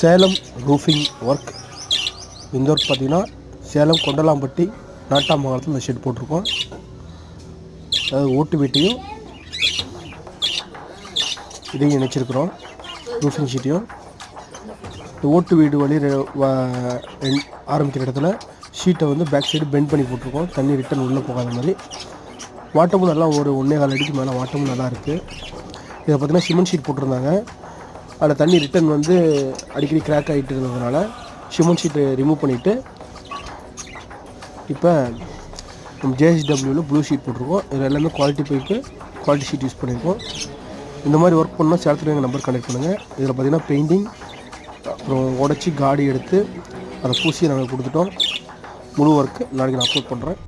Salem roofing work. இந்த work பார்த்திங்கன்னா சேலம் கொண்டலாம்பட்டி நாட்டாமங்கலத்தில் இந்த ஷெட் போட்டிருக்கோம். அதாவது ஓட்டு வீட்டையும் இதையும் இணைச்சிருக்கிறோம், ரூஃபிங் ஷீட்டையும். இந்த ஓட்டு வீடு வழி ஆரம்பிக்கிற இடத்துல ஷீட்டை வந்து பேக் சைடு பெண்ட் பண்ணி போட்டிருக்கோம், தண்ணி ரிட்டன் உள்ளே போகாத மாதிரி. வாட்டமும் நல்லா ஒரு 1.25 அடிக்கு மேலே வாட்டமும் நல்லா இருக்குது. இதை பார்த்திங்கன்னா சிமெண்ட் ஷீட் போட்டிருந்தாங்க. அதில் தண்ணி ரிட்டன் வந்து அடிக்கடி கிராக் ஆகிட்டு இருந்ததுனால சிமெண்ட் ஷீட்டை ரிமூவ் பண்ணிவிட்டு இப்போ நம்ம ஜேஎஸ்டபிள்யூவில் ப்ளூ ஷீட் போட்டிருக்கோம். இதில் எல்லாமே quality pipe, quality sheet use பண்ணியிருக்கோம். இந்த மாதிரி ஒர்க் பண்ணால் சேலத்தில் எங்கள் நம்பர் கனெக்ட் பண்ணுங்கள். இதில் பார்த்திங்கன்னா பெயிண்டிங், அப்புறம் உடச்சி காடி எடுத்து அதை பூசி நாங்கள் கொடுத்துட்டோம். முழு ஒர்க்கு நாளைக்கு நான் அப்லோட் பண்ணுறேன்.